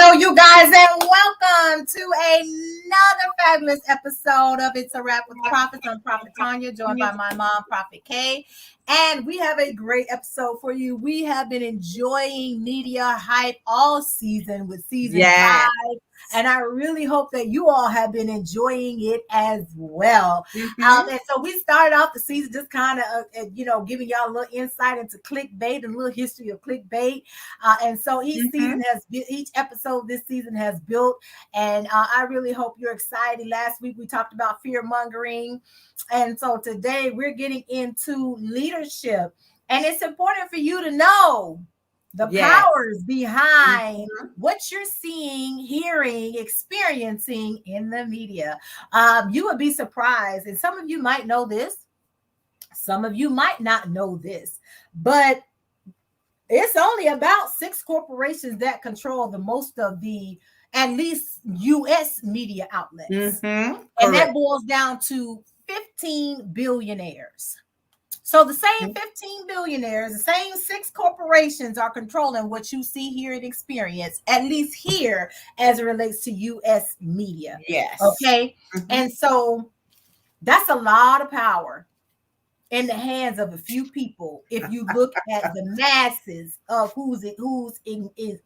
Hello, you guys, and welcome to another fabulous episode of It's a Wrap with Prophets. I'm Prophet Tanya, joined by my mom, Prophet Kay. And we have a great episode for you. We have been enjoying media hype all season with season 5. And I really hope that you all have been enjoying it as well. And so we started off the season just kind of, giving y'all a little insight into clickbait and a little history of clickbait. And so each episode this season has built. And I really hope you're excited. Last week we talked about fear mongering. And so today we're getting into leadership. And it's important for you to know the powers behind what you're seeing, hearing, experiencing in the media. You would be surprised, and some of you might know this, some of you might not know this, but it's only about 6 corporations that control the most of the, at least, U.S. media outlets. And that boils down to 15 billionaires. So the same 15 billionaires, the same 6 corporations are controlling what you see, hear, and experience, at least here as it relates to U.S. media. Yes. Okay. And so that's a lot of power in the hands of a few people. If you look at the masses of who's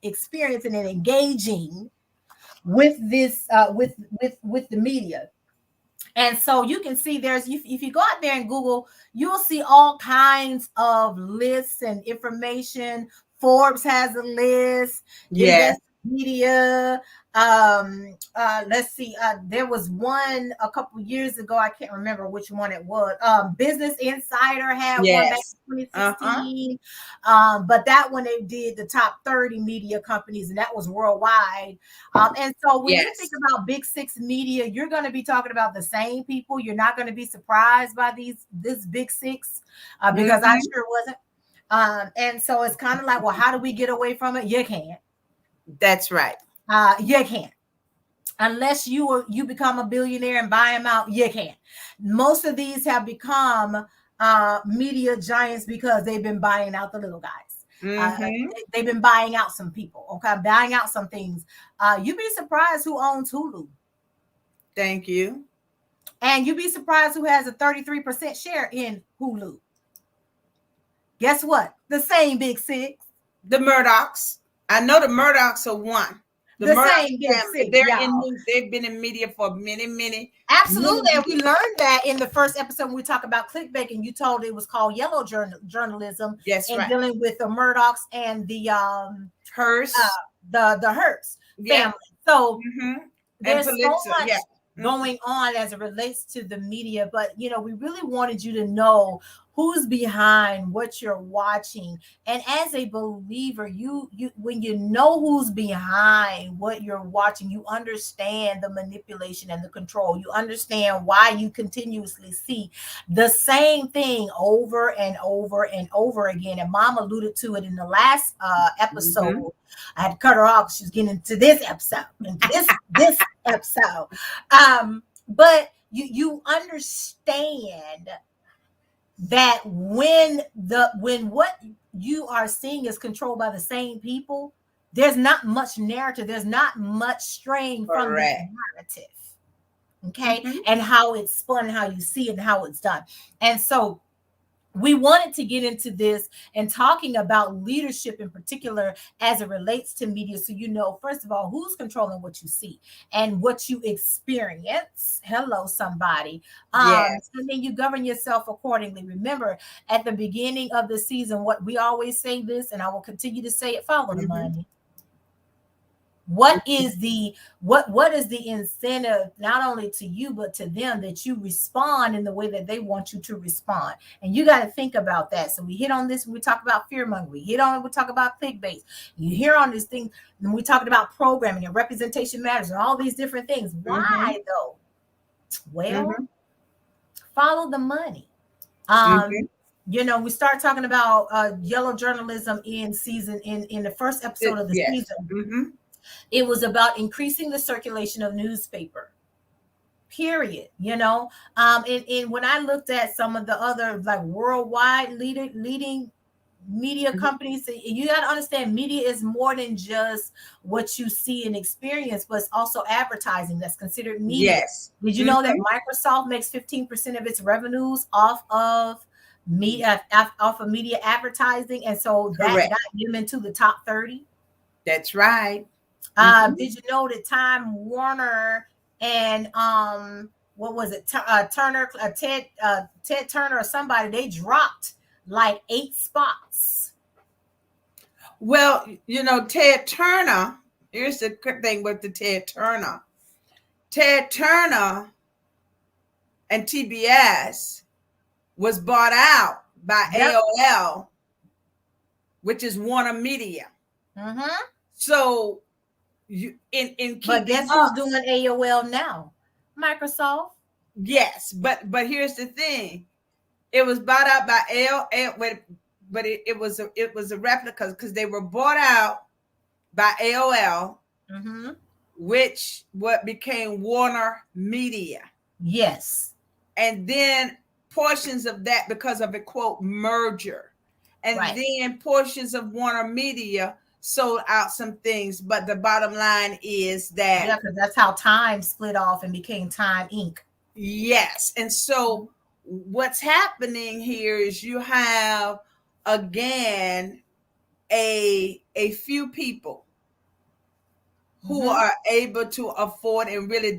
experiencing and engaging with this, with the media. And so you can see if you go out there and Google, you'll see all kinds of lists and information. Forbes has a list. Yes. Media. Let's see. There was one a couple years ago. I can't remember which one it was. Business Insider had one back in 2016. But that one, they did the top 30 media companies, and that was worldwide. And so when you think about Big 6 media, you're going to be talking about the same people. You're not going to be surprised by this Big 6 because I sure wasn't. And so it's kind of like, well, how do we get away from it? You can't. That's right. You can't. Unless you become a billionaire and buy them out, you can't. Most of these have become media giants because they've been buying out the little guys. They've been buying out some people, okay, buying out some things. You'd be surprised who owns Hulu. Thank you. And you'd be surprised who has a 33% share in Hulu. Guess what? The same Big 6. The Murdochs. I know the Murdochs are one. The same Big 6. They've been in media for many. Absolutely. And we learned that in the first episode when we talk about clickbait, and you told it was called yellow journalism. Yes, right. Dealing with the Murdochs and the Hearst, the Hearst family. So there's so much going on as it relates to the media, but we really wanted you to know who's behind what you're watching. And as a believer, you when you know who's behind what you're watching, you understand the manipulation and the control. You understand why you continuously see the same thing over and over and over again. And Mom alluded to it in the last episode. I had to cut her off. She was getting into this episode and this episode. But you understand that when what you are seeing is controlled by the same people, there's not much narrative, there's not much straying from the narrative, okay, and how it's spun, how you see it, and how it's done. And so we wanted to get into this and talking about leadership in particular as it relates to media. So, first of all, who's controlling what you see and what you experience. Hello, somebody. And then you govern yourself accordingly. Remember, at the beginning of the season, what we always say this, and I will continue to say it, follow the money. What is the incentive, not only to you, but to them, that you respond in the way that they want you to respond? And you got to think about that. So we hit on this when we talk about fear mongering. We hit on it, we talk about clickbait. You hear on this thing, and we talking about programming and representation matters and all these different things. Why though? Well, follow the money. We start talking about yellow journalism in the first episode of the season. It was about increasing the circulation of newspaper, period. And when I looked at some of the other like worldwide leading media companies, you got to understand media is more than just what you see and experience, but it's also advertising that's considered media. Yes. Did you know that Microsoft makes 15% of its revenues off of media advertising? And so that got them into the top 30. That's right. Did you know that Time Warner and what was it, Ted Turner or somebody, they dropped like 8 spots? Well, you know, Ted Turner, here's the thing with the Ted Turner and TBS was bought out by AOL, which is Warner Media. So you but guess who's doing AOL now? Microsoft. Yes, but here's the thing: it was bought out by AOL, but it was a replica because they were bought out by AOL, which what became Warner Media. Yes, and then portions of that because of a quote merger, and then portions of Warner Media sold out some things. But the bottom line is that because that's how Time split off and became Time Inc. Yes, and so what's happening here is you have again a few people who are able to afford, and really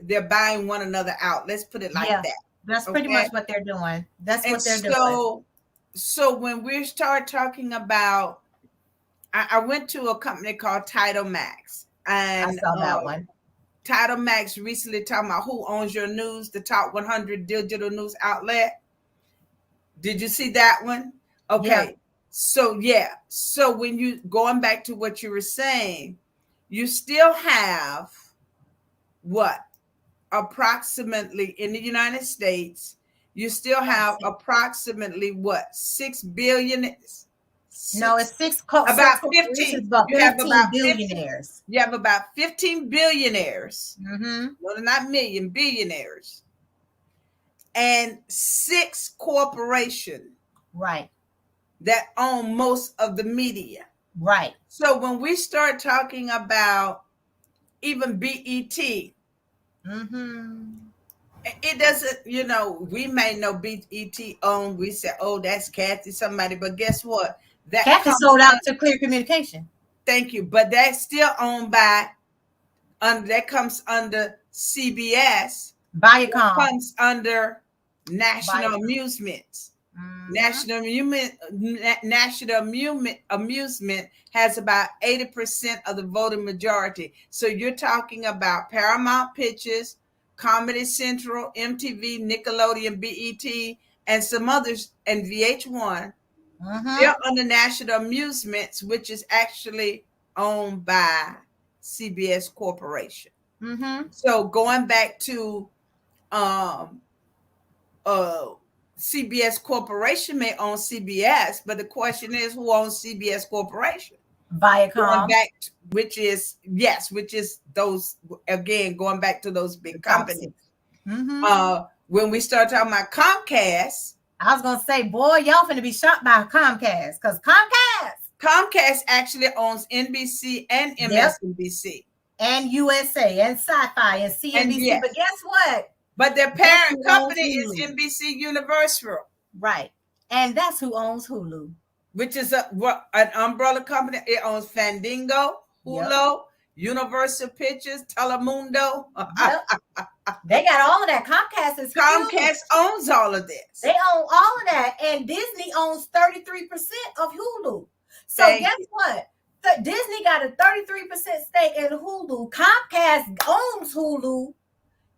they're buying one another out. Let's put it like that. That's pretty much what they're doing. That's what they're doing. So when we start talking about, I went to a company called Tidal Max, and I saw that one. Tidal Max recently talking about who owns your news, the top 100 digital news outlet. Did you see that one? Okay. Yeah. So when you going back to what you were saying, you still have what? Approximately in the United States, you still have approximately what? 6 billion. No, it's about 15. You have about billionaires. You have about 15 billionaires. Well, they're not million, billionaires. And 6 corporations. Right. That own most of the media. Right. So when we start talking about even BET, it doesn't, you know, we may know BET own, we say, oh, that's Kathy, somebody, but guess what? That Kathy sold out to Clear Communication. Thank you. But that's still owned by, that comes under CBS. Viacom. Comes under National Amusements. National Amusement has about 80% of the voting majority. So you're talking about Paramount Pictures, Comedy Central, MTV, Nickelodeon, BET, and some others, and VH1. They're under National Amusements, which is actually owned by CBS Corporation. So going back to CBS Corporation may own CBS, but the question is, who owns CBS Corporation? Viacom. Which is those, again, going back to those big companies. When we start talking about Comcast, I was gonna say, boy, y'all finna be shocked by Comcast, because Comcast actually owns NBC and MSNBC. And USA and Sci-Fi and CNBC. But guess what? But their parent company is NBC Universal. Right. And that's who owns Hulu. Which is an umbrella company. It owns Fandango, Hulu, Universal Pictures, Telemundo. They got all of that. Comcast owns all of this. They own all of that. And Disney owns 33% of Hulu. So guess what? Disney got a 33% stake in Hulu. Comcast owns Hulu.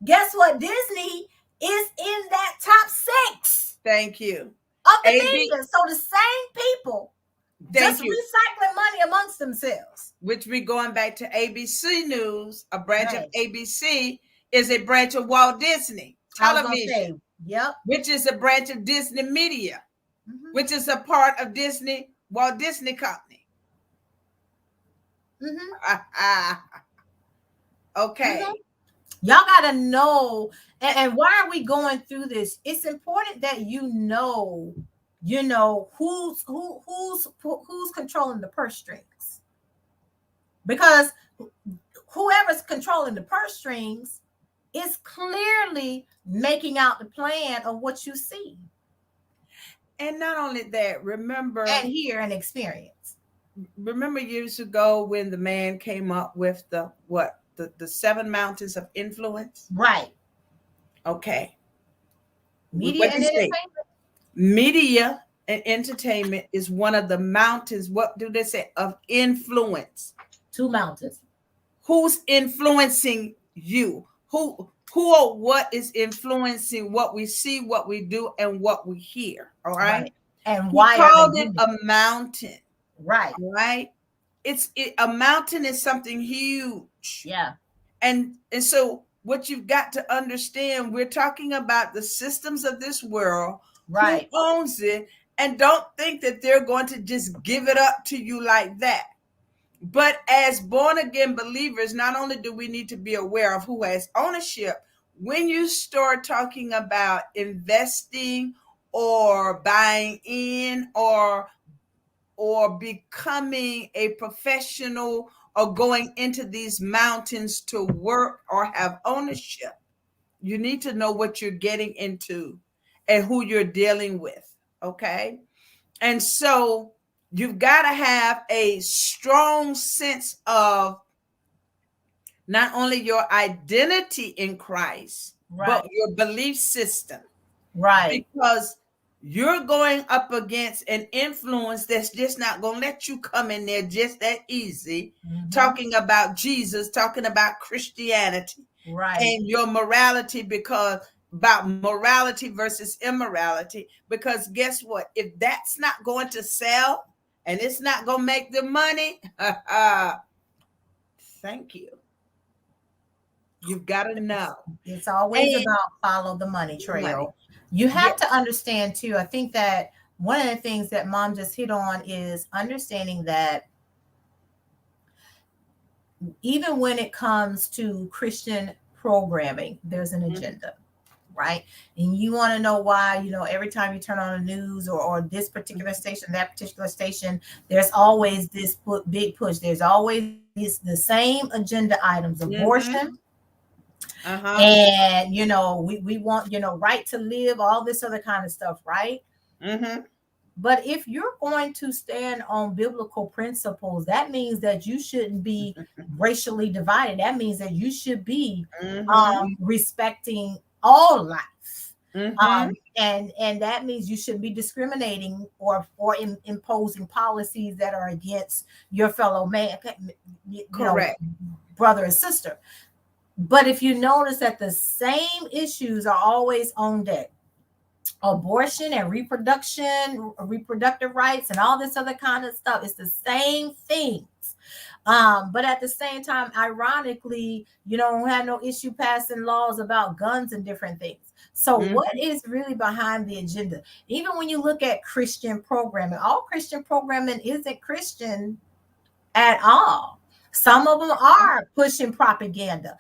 Guess what? Disney is in that top 6. Thank you. Of the media. So the same people recycling money amongst themselves. Which we going back to ABC News, a branch of ABC is a branch of Walt Disney Television. Which is a branch of Disney Media, which is a part of Disney, Walt Disney Company. Okay. Y'all got to know, and why are we going through this? It's important that you know you know, who's controlling the purse strings? Because whoever's controlling the purse strings is clearly making out the plan of what you see. And not only that, remember and hear and experience. Remember years ago when the man came up with the 7 mountains of influence? Right. Okay. Media and entertainment. Media and entertainment is one of the mountains. What do they say? Of influence. 2 mountains. Who's influencing you? Who or what is influencing what we see, what we do, and what we hear? All right. And why called it a mountain? Right. Right. A mountain is something huge. Yeah. And so what you've got to understand, we're talking about the systems of this world. Right. Who owns it? And don't think that they're going to just give it up to you like that. But as born again believers, not only do we need to be aware of who has ownership, when you start talking about investing or buying in or becoming a professional or going into these mountains to work or have ownership, you need to know what you're getting into and who you're dealing with. Okay. And so you've got to have a strong sense of not only your identity in Christ, right, but your belief system. Right. Because you're going up against an influence that's just not going to let you come in there just that easy, talking about Jesus, talking about Christianity, right, and your morality, because about morality versus immorality. Because guess what? If that's not going to sell and it's not going to make the money, thank you. You've got to know. It's always about follow the money trail. You have to understand too. I think that one of the things that Mom just hit on is understanding that even when it comes to Christian programming, there's an agenda, right? And you want to know why, you know, every time you turn on the news or this particular station, that particular station, there's always this big push. There's always the same agenda items: abortion. And, you know, we want, you know, right to live, all this other kind of stuff, right? But if you're going to stand on biblical principles, that means that you shouldn't be racially divided. That means that you should be respecting all life. And that means you shouldn't be discriminating or imposing policies that are against your fellow man, correct, brother and sister. But if you notice that the same issues are always on deck: abortion and reproductive rights and all this other kind of stuff. It's the same things. But at the same time, ironically, you don't have no issue passing laws about guns and different things. So what is really behind the agenda? Even when you look at Christian programming, all Christian programming isn't Christian at all. Some of them are pushing propaganda.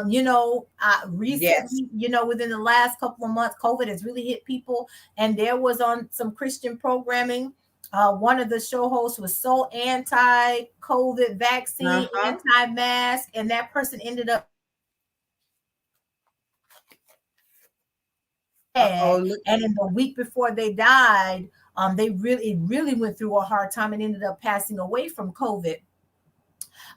You know, recently, you know, within the last couple of months, COVID has really hit people. And there was on some Christian programming. One of the show hosts was so anti-COVID vaccine, anti-mask, and that person ended up and in the week before they died, they really went through a hard time and ended up passing away from COVID.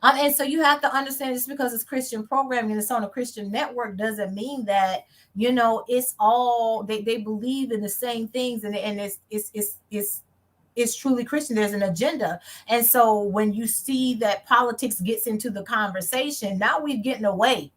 And so you have to understand, just because it's Christian programming and it's on a Christian network doesn't mean that, you know, it's all they believe in the same things and it's truly Christian. There's an agenda. And so when you see that politics gets into the conversation, now we're getting away.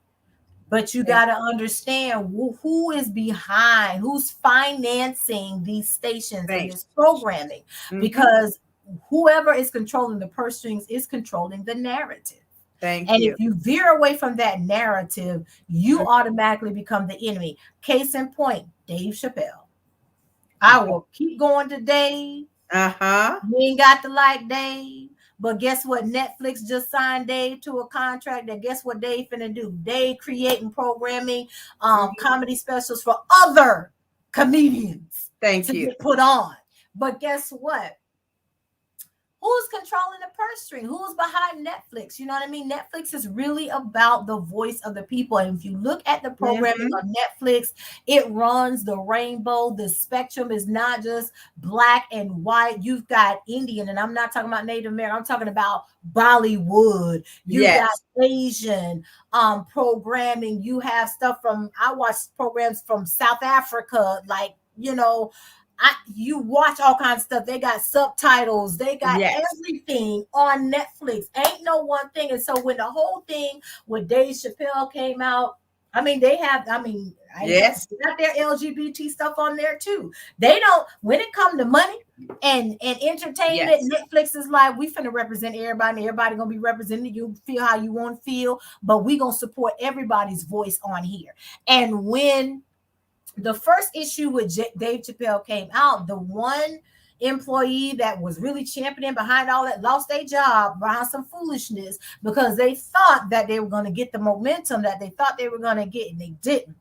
But you got to understand who is behind, who's financing these stations and this programming, because whoever is controlling the purse strings is controlling the narrative. And if you veer away from that narrative, you automatically become the enemy. Case in point, Dave Chappelle. I will keep going to Dave. You ain't got to like Dave. But guess what? Netflix just signed Dave to a contract. That guess what Dave finna do? Dave creating programming, comedy specials for other comedians to get put on. But guess what? Who's controlling the purse string? Who's behind Netflix? You know what I mean? Netflix is really about the voice of the people. And if you look at the programming of Netflix, it runs the rainbow. The spectrum is not just black and white. You've got Indian, and I'm not talking about Native American. I'm talking about Bollywood. You got Asian programming. You have stuff I watch programs from South Africa, like, you know, you watch all kinds of stuff. They got subtitles. They got everything on Netflix. Ain't no one thing. And so when the whole thing with Dave Chappelle came out, I mean, they have, I mean, got their LGBT stuff on there too. They don't, when it comes to money and entertainment, Netflix is like, we finna represent everybody. Everybody gonna be represented. You feel how you want to feel, but we gonna support everybody's voice on here. And when the first issue with Dave Chappelle came out, the one employee that was really championing behind all that lost their job behind some foolishness because they thought that they were going to get the momentum that they thought they were going to get, and they didn't.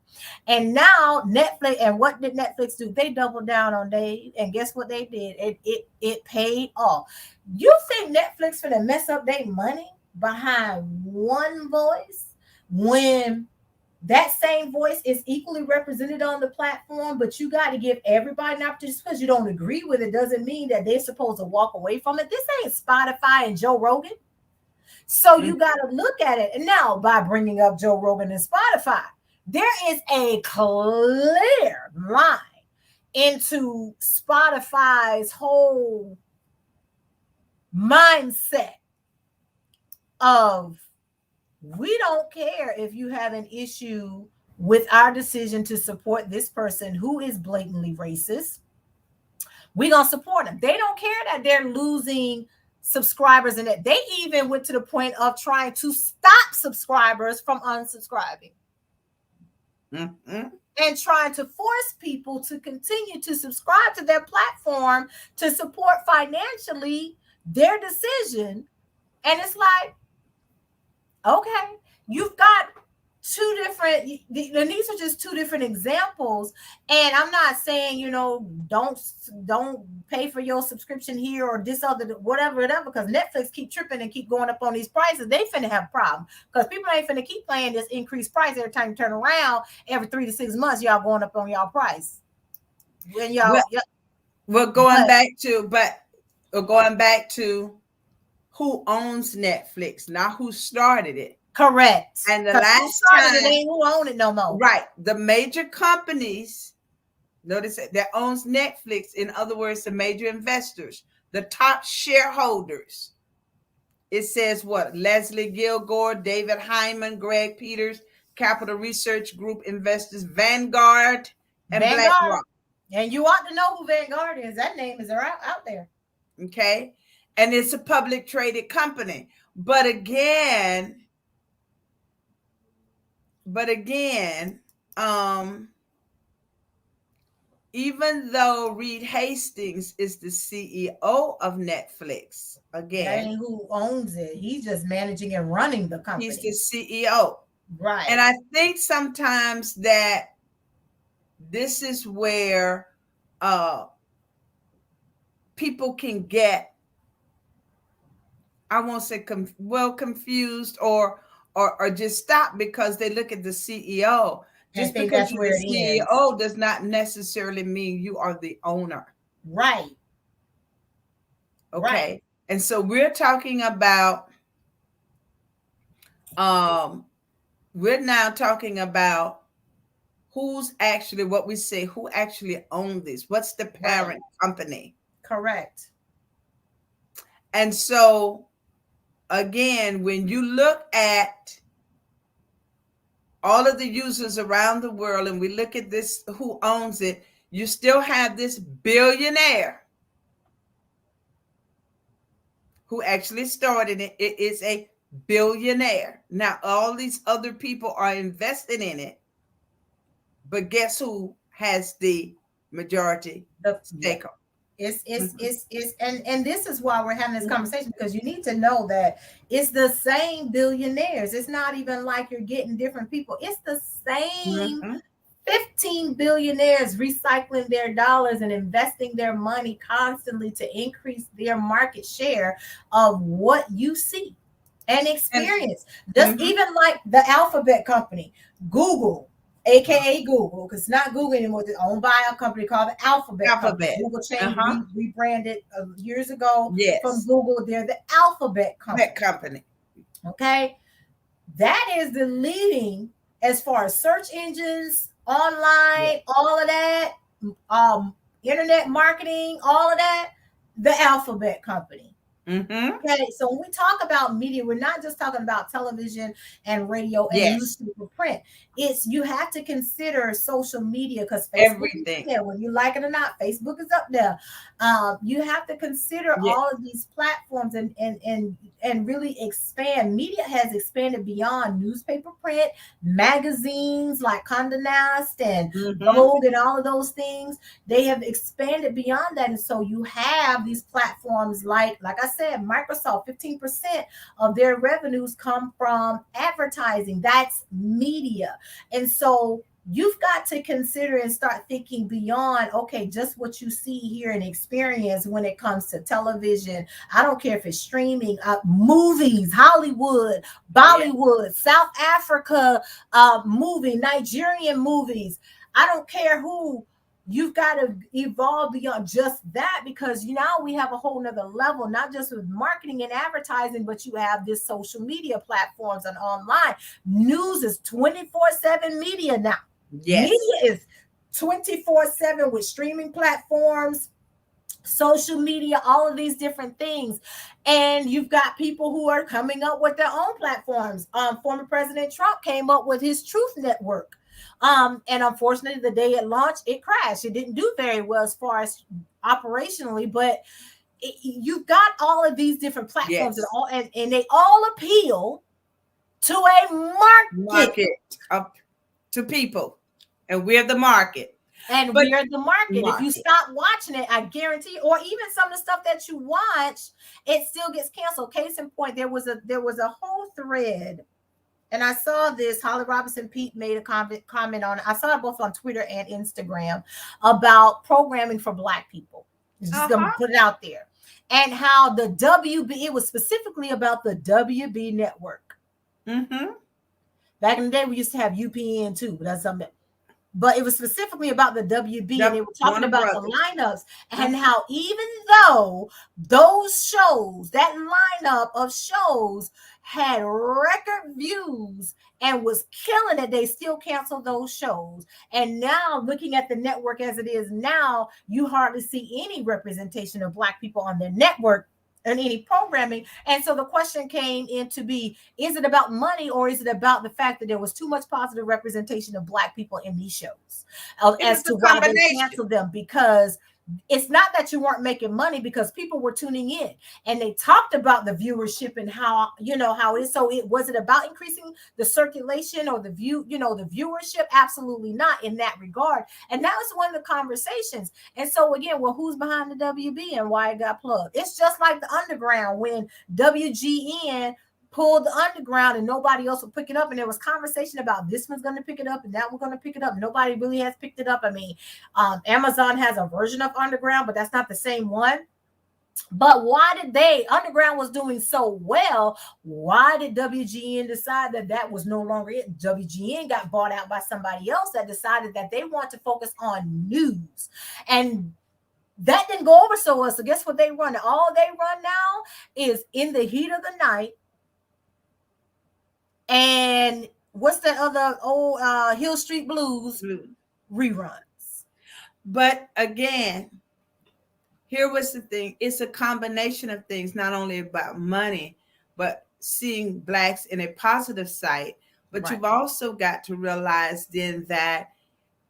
And now Netflix, and what did Netflix do? They doubled down on Dave, and guess what they did? It paid off. You think Netflix finna mess up their money behind one voice when that same voice is equally represented on the platform? But you got to give everybody an opportunity. Just because you don't agree with it doesn't mean that they're supposed to walk away from it. This ain't Spotify and Joe Rogan. So you got to look at it. And now, by bringing up Joe Rogan and Spotify, there is a clear line into Spotify's whole mindset of, we don't care if you have an issue with our decision to support this person who is blatantly racist. We're going to support them. They don't care that they're losing subscribers, and that they even went to the point of trying to stop subscribers from unsubscribing. And trying to force people to continue to subscribe to their platform to support financially their decision. And it's like, okay, you've got two different, these are just two different examples. And I'm not saying, you know, don't pay for your subscription here or this other, whatever, because Netflix keep tripping and keep going up on these prices. They finna have a problem because people ain't finna keep paying this increased price every time you turn around. Every 3 to 6 months, y'all going up on y'all price. When y'all, we're going back to who owns Netflix, not who started it. Correct. And the last time, it ain't who own it no more. Right. The major companies, notice that owns Netflix, in other words, the major investors, the top shareholders. It says what? Leslie Gilgore, David Hyman, Greg Peters, Capital Research Group investors, Vanguard, and BlackRock. And you ought to know who Vanguard is. That name is out there. Okay. And it's a public traded company. But again, even though Reed Hastings is the CEO of Netflix, again, that ain't who owns it. He's just managing and running the company. He's the CEO. Right. And I think sometimes that this is where people can get, I won't say confused or just stop because they look at the CEO. Just because you're the CEO does not necessarily mean you are the owner. Right. Okay. Right. And so we're talking about, we're now talking about who's actually, what we say, who actually owns this? What's the parent company? Correct. And so, again, when you look at all of the users around the world and we look at this, who owns it, you still have this billionaire who actually started it. It is a billionaire. Now, all these other people are invested in it, but guess who has the majority stake? It's and this is why we're having this conversation, because you need to know that it's the same billionaires. It's not even like you're getting different people. It's the same 15 billionaires recycling their dollars and investing their money constantly to increase their market share of what you see and experience. Just even like the Alphabet company, Google, aka Google, because it's not Google anymore. It's owned by a company called the Alphabet. Company. Google changed, rebranded years ago from Google. They're the Alphabet company. Okay, that is the leading as far as search engines, online, all of that, internet marketing, all of that. The Alphabet company. Okay, so when we talk about media, we're not just talking about television and radio and newspaper print. It's you have to consider social media because Facebook is there. Whether you like it or not, Facebook is up there. You have to consider all of these platforms and really expand. Media has expanded beyond newspaper print, magazines like Condé Nast and Vogue and all of those things. They have expanded beyond that, and so you have these platforms like I said, Microsoft, 15% of their revenues come from advertising. That's media. And so you've got to consider and start thinking beyond, okay, just what you see here and experience when it comes to television. I don't care if it's streaming, movies, Hollywood, Bollywood, South Africa movie, Nigerian movies. I don't care who. You've got to evolve beyond just that because now we have a whole nother level, not just with marketing and advertising, but you have this social media platforms and online. News is 24/7 media now. Media is 24/7 with streaming platforms, social media, all of these different things. And you've got people who are coming up with their own platforms. Former President Trump came up with his Truth Network. And unfortunately, the day it launched, it crashed. It didn't do very well as far as operationally, but you've got all of these different platforms and they all appeal to a market to people, and we're the market. And we're the market. If you stop watching it, I guarantee, or even some of the stuff that you watch, it still gets canceled. Case in point, there was a whole thread. And I saw this, Holly Robinson Pete made a comment on it. I saw it both on Twitter and Instagram about programming for Black people. Just gonna put it out there. And how the it was specifically about the WB network. Back in the day, we used to have UPN too, but that's something. But it was specifically about the WB, and they were talking about the lineups and how even though those shows, that lineup of shows had record views and was killing it, they still canceled those shows. And now looking at the network as it is now, you hardly see any representation of Black people on their network and any programming. And so the question came in to be, is it about money or is it about the fact that there was too much positive representation of Black people in these shows as to why they canceled them? Because it's not that you weren't making money, because people were tuning in and they talked about the viewership and how it is. So was it about increasing the circulation or the viewership? Absolutely not in that regard. And that was one of the conversations. And so again, well, who's behind the WB and why it got plugged? It's just like the underground when WGN pulled the underground and nobody else would pick it up, and there was conversation about this one's going to pick it up and that one's going to pick it up. Nobody really has picked it up. I mean, Amazon has a version of underground, but that's not the same one. But why did underground was doing so well? Why did WGN decide that was no longer it? WGN got bought out by somebody else that decided that they want to focus on news, and that didn't go over so well. So guess what they run? All they run now is In the Heat of the Night. And what's that other old Hill Street Blues reruns? But again, here was the thing. It's a combination of things, not only about money, but seeing Blacks in a positive sight. But you've also got to realize then that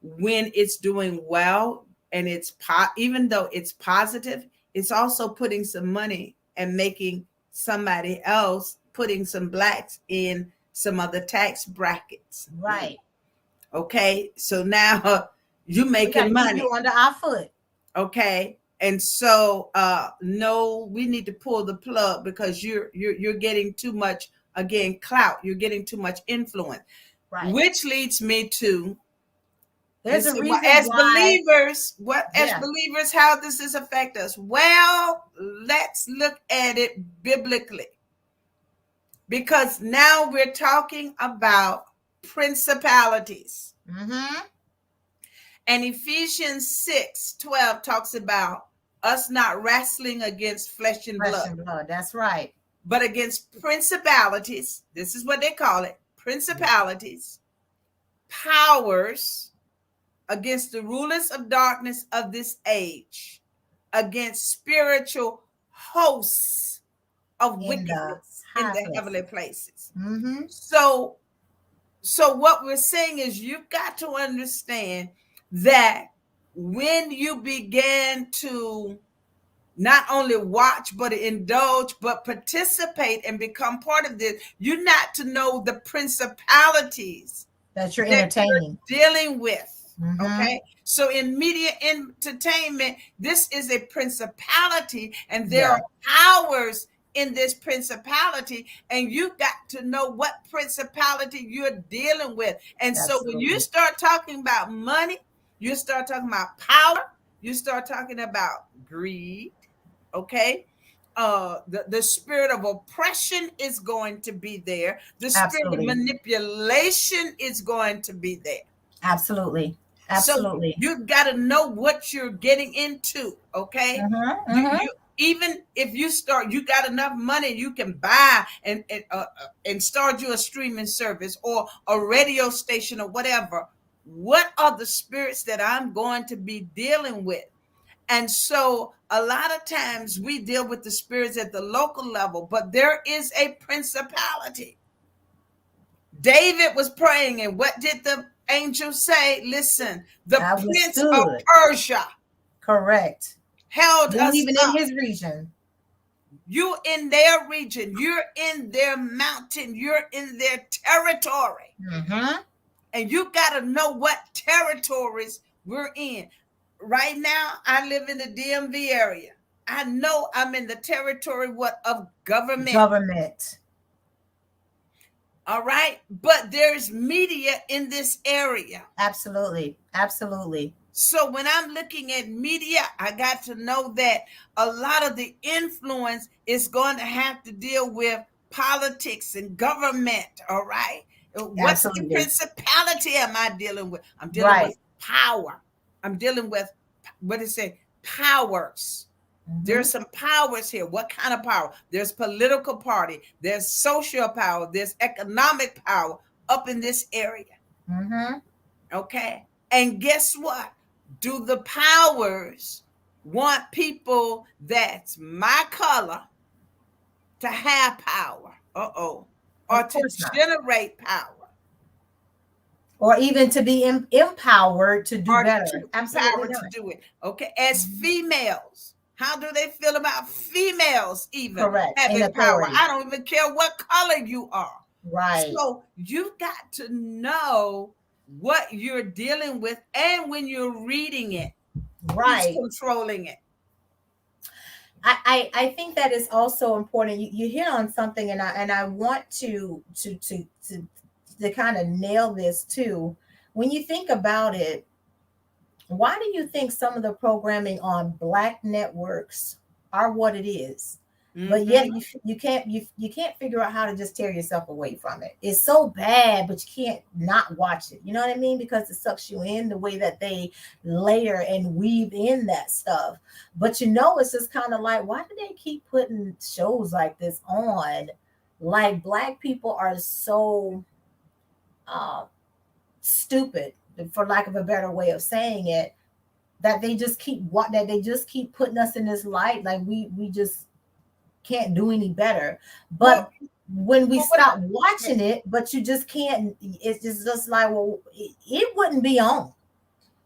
when it's doing well and it's even though it's positive, it's also putting some money and making somebody else putting some Blacks in some other tax brackets. Right. Okay. So now you're making money under our foot. Okay. And so no, we need to pull the plug because you're getting too much, again, clout. You're getting too much influence. Right. Which leads me to There's a reason as why. believers, how does this affect us? Well, let's look at it biblically. Because now we're talking about principalities. Mm-hmm. And Ephesians 6:12 talks about us not wrestling against flesh and blood. That's right. But against principalities. This is what they call it. Principalities, powers, against the rulers of darkness of this age, against spiritual hosts of wickedness in the heavenly places. Mm-hmm. So what we're saying is you've got to understand that when you begin to not only watch, but indulge, but participate and become part of this, you're not to know the principalities that you're entertaining, dealing with. Mm-hmm. Okay. So in media entertainment, this is a principality, and there are powers in this principality, and you got to know what principality you're dealing with. And so when you start talking about money, you start talking about power, you start talking about greed. Okay. The spirit of oppression is going to be there. The spirit of manipulation is going to be there. Absolutely. So you got to know what you're getting into. Okay. Mm-hmm. Mm-hmm. Even if you start, you got enough money, you can buy and start you a streaming service or a radio station or whatever. What are the spirits that I'm going to be dealing with? And so a lot of times we deal with the spirits at the local level, but there is a principality. David was praying, and what did the angel say? Listen, the prince of Persia. Correct. Held us even up. In his region. You in their region. You're in their mountain. You're in their territory. Mm-hmm. And you got to know what territories we're in. Right now, I live in the DMV area. I know I'm in the territory of government. All right. But there's media in this area. Absolutely. Absolutely. So when I'm looking at media, I got to know that a lot of the influence is going to have to deal with politics and government. All right. What's the principality am I dealing with? I'm dealing with power. I'm dealing with, what is it? Powers. Mm-hmm. There's some powers here. What kind of power? There's political party. There's social power. There's economic power up in this area. Mm-hmm. Okay. And guess what? Do the powers want people that's my color to have power? Or to generate power? Or even to be empowered to do better. Absolutely. To do it. Okay. As females, how do they feel about females even having power? I don't even care what color you are. Right. So you've got to know what you're dealing with, and when you're reading it, who's controlling it. I think that is also important. You hit on something, and I want to kind of nail this too. When you think about it, why do you think some of the programming on Black networks are what it is? Mm-hmm. But yet you can't figure out how to just tear yourself away from it. It's so bad, but you can't not watch it. You know what I mean? Because it sucks you in the way that they layer and weave in that stuff. But it's just kind of like, why do they keep putting shows like this on? Like, Black people are so stupid, for lack of a better way of saying it, that they just keep putting us in this light, like we just can't do any better. But when we stop watching it, but you just can't, it's just like, well, it wouldn't be on.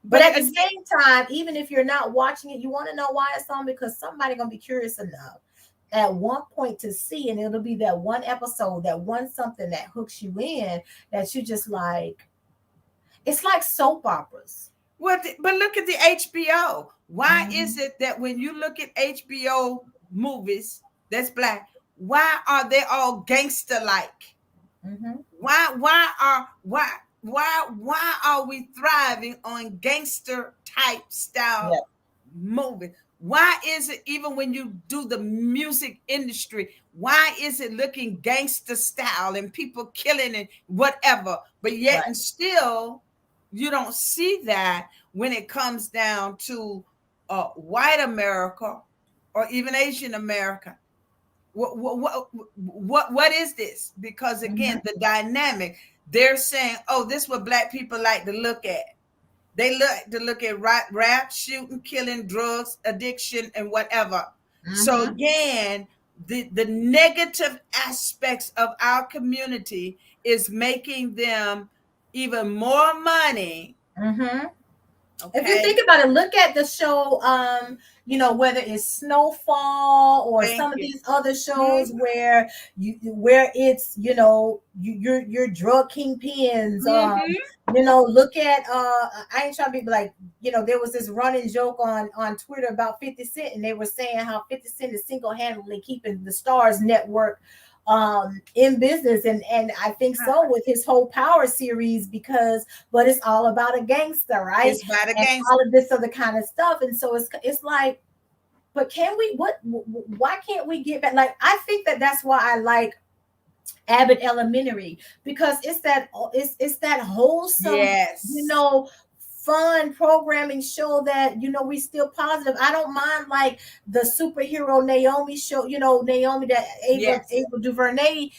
But at the same time, even if you're not watching it, you want to know why it's on, because somebody gonna be curious enough at one point to see, and it'll be that one episode, that one something that hooks you in, that you just like. It's like soap operas. Well, but look at the HBO. Why is it that when you look at HBO movies that's Black, why are they all gangster-like? Mm-hmm. why are we thriving on gangster type style movie? Why is it, even when you do the music industry, why is it looking gangster style and people killing and whatever? But yet and still, you don't see that when it comes down to white America or even Asian America. What is this? Because again, the dynamic, they're saying, oh, this is what black people like to look at. They look at rap, shooting, killing, drugs, addiction, and whatever. So again, the negative aspects of our community is making them even more money. Okay. If you think about it, look at the show, whether it's Snowfall or some of these other shows where it's, you're drug kingpins. Look at I ain't trying to be like, there was this running joke on Twitter about 50 Cent, and they were saying how 50 Cent is single-handedly keeping the Starz network in business, and I think so with his whole Power series, but it's all about a gangster, right? It's about a gangster. All of this other kind of stuff, and so it's like, but why can't we get back? Like, I think that's why I like Abbott Elementary, because it's that wholesome, fun programming show that we still positive. I don't mind like the superhero Naomi show, Naomi that Ava DuVernay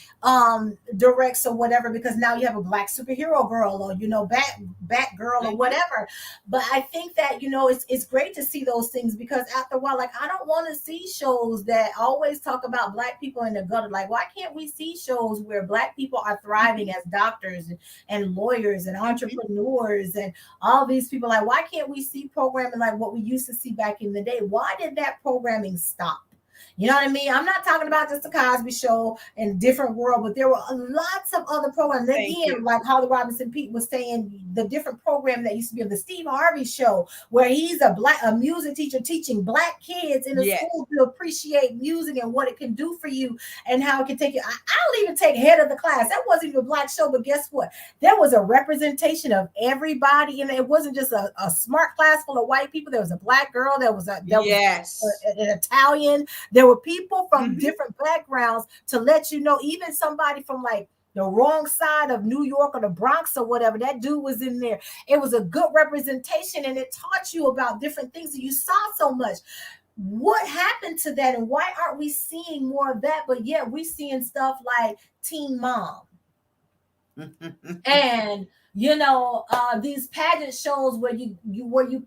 directs or whatever, because now you have a black superhero girl or Batgirl or whatever. But I think that it's great to see those things, because after a while, like, I don't want to see shows that always talk about black people in the gutter. Like, why can't we see shows where black people are thriving as doctors and lawyers and entrepreneurs and all these people? Like, why can't we see programming like what we used to see back in the day? Why did that programming stop? You know what I mean? I'm not talking about just the Cosby Show and Different World, but there were lots of other programs. Again, like Holly Robinson Pete was saying, the different program that used to be on the Steve Harvey Show, where he's a music teacher teaching black kids in the school to appreciate music and what it can do for you and how it can take you. I'll even take Head of the Class. That wasn't even a black show, but guess what? There was a representation of everybody, and it wasn't just a smart class full of white people. There was a black girl. There was an Italian. There were people from different backgrounds to let you know, even somebody from like the wrong side of New York or the Bronx or whatever, that dude was in there. It was a good representation, and it taught you about different things, and you saw so much. What happened to that, and why aren't we seeing more of that? But yeah, we're seeing stuff like Teen Mom and these pageant shows where you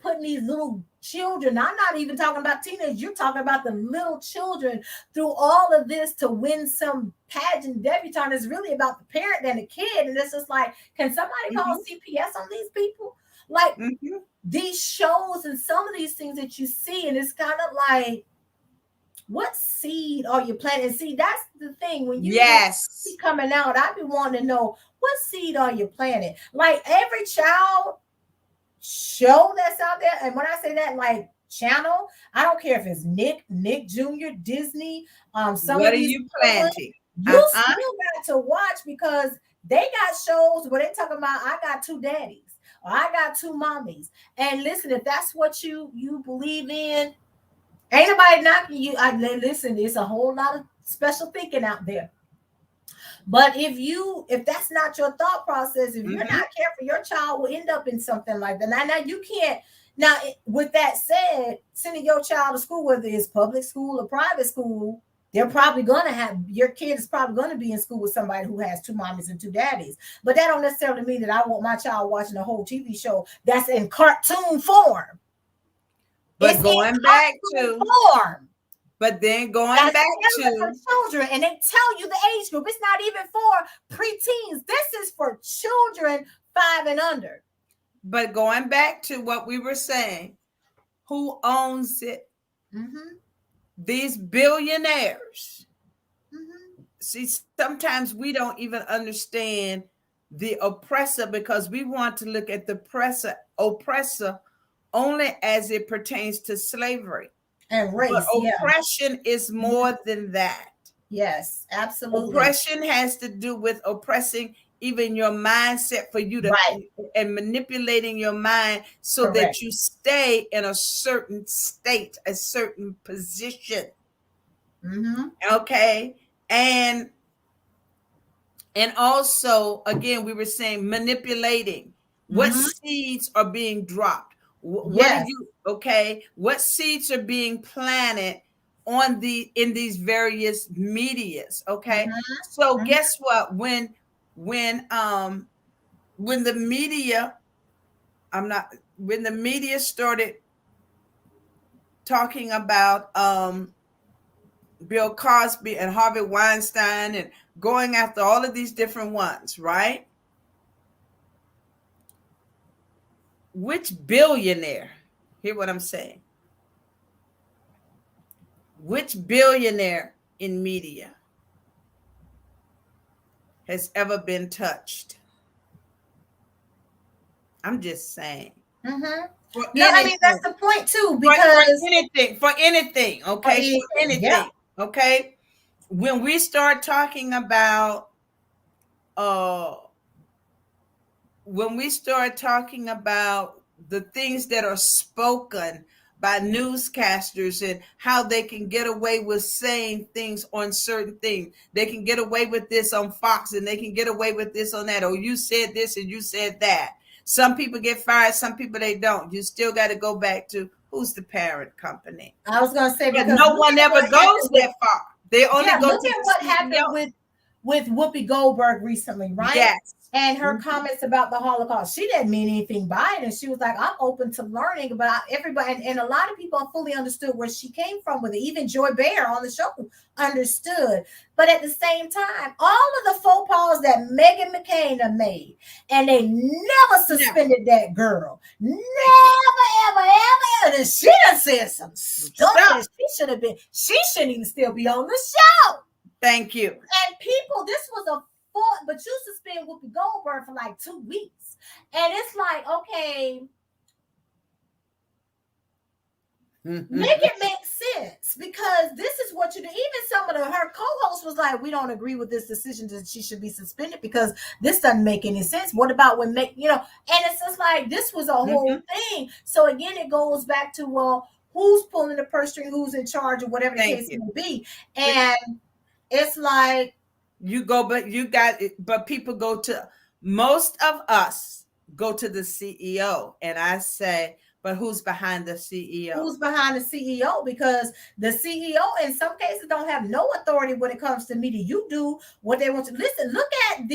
putting these little children. I'm not even talking about teenagers. You're talking about the little children through all of this to win some pageant debutante. It's really about the parent and the kid. And it's just like, can somebody call CPS on these people? Like these shows and some of these things that you see, and it's kind of like, what seed are you planting? See, that's the thing. When you see coming out, I be wanting to know, what seed are you planting? Like, every child show that's out there, and when I say that, like, channel, I don't care if it's Nick Jr., Disney, some what of these are you planting? You still got to watch, because they got shows where they talking about, I got two daddies or I got two mommies. And listen, if that's what you believe in, ain't nobody knocking you. Listen, there's a whole lot of special thinking out there. But if that's not your thought process, if you're not careful, your child will end up in something like that. Now you can't. Now, with that said, sending your child to school, whether it's public school or private school, they're probably going to have, your kid is probably going to be in school with somebody who has two mommies and two daddies. But that don't necessarily mean that I want my child watching a whole TV show that's in cartoon form. But it's going back to form. But then going back to children, and they tell you the age group. It's not even for preteens. This is for children 5 and under. But going back to what we were saying, who owns it? These billionaires. See, sometimes we don't even understand the oppressor, because we want to look at the oppressor only as it pertains to slavery. And race. But oppression is more than that. Yes, absolutely. Oppression has to do with oppressing even your mindset for you to and manipulating your mind so that you stay in a certain state, a certain position. Okay. And also, again, we were saying manipulating what seeds are being dropped. What are you, okay? What seeds are being planted in these various medias? Okay. So guess what? When the media, when the media started talking about Bill Cosby and Harvey Weinstein and going after all of these different ones, right? Which billionaire, hear what I'm saying? Which billionaire in media has ever been touched? I'm just saying. No, I mean, that's the point too, because for anything, okay? For anything, okay? When we start talking about the things that are spoken by newscasters and how they can get away with saying things on certain things. They can get away with this on Fox and they can get away with this on that. Oh, you said this and you said that. Some people get fired, some people they don't. You still got to go back to who's the parent company. I was going to say, because no one ever goes that far. They only go look at what happened with Whoopi Goldberg recently, right? Yes. And her comments about the Holocaust. She didn't mean anything by it. And she was like, I'm open to learning about everybody. And a lot of people fully understood where she came from with it. Even Joy Behar on the show understood. But at the same time, all of the faux pas that Meghan McCain have made, and they never suspended that girl. Never, ever, ever, ever. And she done said some stuff that she shouldn't even still be on the show. Thank you. And people, this was a but you suspend Whoopi Goldberg for like 2 weeks. And it's like, okay, make it make sense, because this is what you do. Even some of her co-hosts was like, we don't agree with this decision that she should be suspended because this doesn't make any sense. What about when and it's just like, this was a whole thing. So again, it goes back to, well, who's pulling the purse string, who's in charge, or whatever the case may be. And it's like, but people go to, most of us go to the CEO, and I say, but who's behind the CEO? Who's behind the CEO? Because the CEO in some cases don't have no authority when it comes to media. You do what they want to. Listen, look at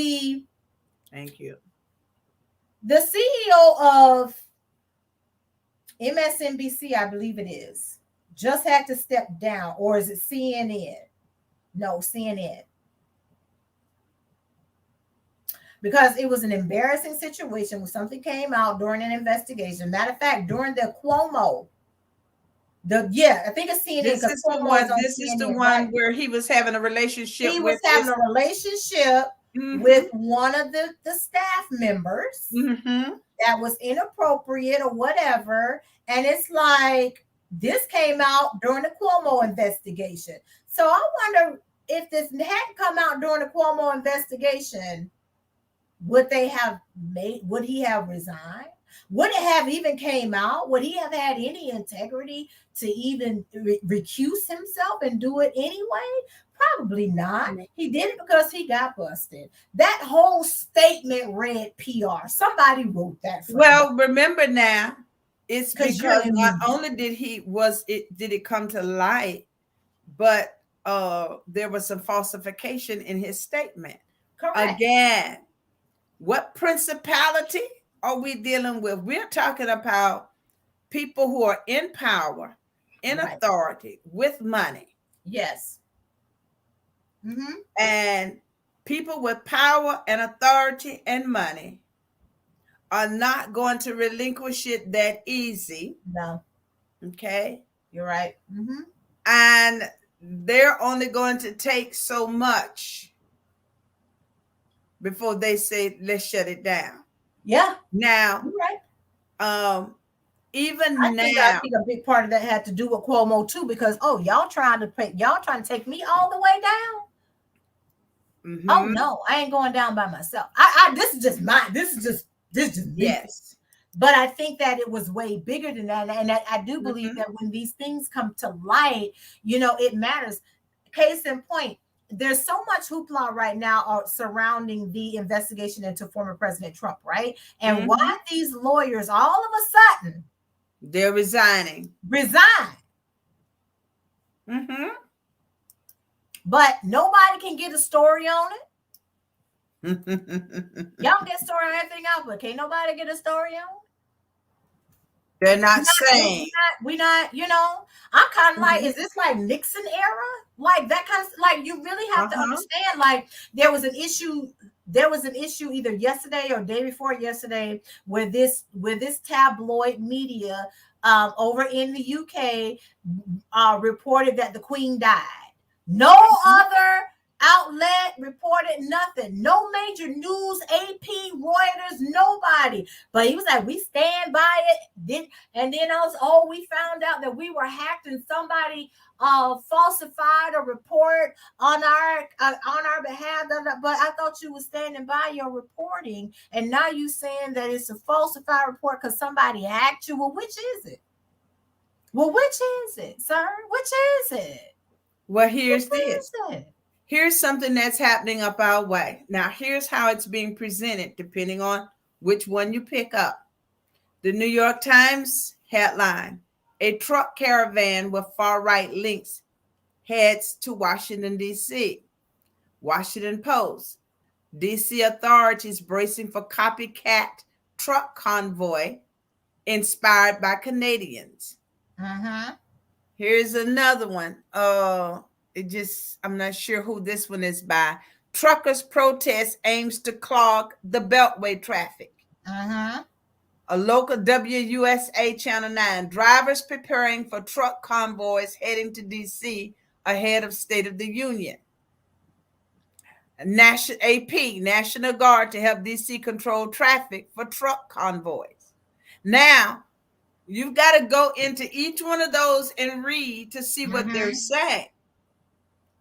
thank you. The CEO of MSNBC, I believe it is, just had to step down. Or is it CNN? No, CNN. Because it was an embarrassing situation when something came out during an investigation. Matter of fact, during the Cuomo, I think it's CNN. This is the one where he was having a relationship. He was having a relationship with one of the staff members that was inappropriate or whatever. And it's like, this came out during the Cuomo investigation. So I wonder if this hadn't come out during the Cuomo investigation, would he have resigned? Would it have even came out? Would he have had any integrity to even recuse himself and do it anyway? Probably not. He did it because he got busted. That whole statement read PR. Somebody wrote that. Remember now, it's because not only did it come to light, but there was some falsification in his statement. Correct. Again, what principality are we dealing with? We're talking about people who are in power, in authority, with money. Yes. And people with power and authority and money are not going to relinquish it that easy. No. Okay. You're right. And they're only going to take so much before they say, let's shut it down. Yeah. Now, right. Even I now, think a big part of that had to do with Cuomo too, because y'all trying to take me all the way down. Mm-hmm. Oh no, I ain't going down by myself. This is just me. Yes. But I think that it was way bigger than that. And I do believe that when these things come to light, it matters. Case in point, there's so much hoopla right now surrounding the investigation into former President Trump, right? And why these lawyers all of a sudden they're resign. But nobody can get a story on it. Y'all get a story on everything else, but can't nobody get a story on it. They're not saying. We not, I'm kind of like, is this like Nixon era? Like that kind of, like, you really have to understand, like, there was an issue either yesterday or day before yesterday where this tabloid media over in the UK reported that the Queen died. No other outlet reported nothing. No major news, AP, Reuters, nobody. But he was like, we stand by it. And then we found out that we were hacked and somebody falsified a report on our behalf. But I thought you were standing by your reporting, and now you saying that it's a falsified report because somebody hacked you. Well, which is it? Sir? Which is it? Well, here's this. Here's something that's happening up our way. Now, here's how it's being presented, depending on which one you pick up. The New York Times headline: a truck caravan with far-right links heads to Washington, D.C. Washington Post: D.C. authorities bracing for copycat truck convoy inspired by Canadians. Here's another one. I'm not sure who this one is by. Truckers protest aims to clog the Beltway traffic. A local WUSA Channel 9. Drivers preparing for truck convoys heading to D.C. ahead of State of the Union. AP, National Guard to help D.C. control traffic for truck convoys. Now, you've got to go into each one of those and read to see what they're saying.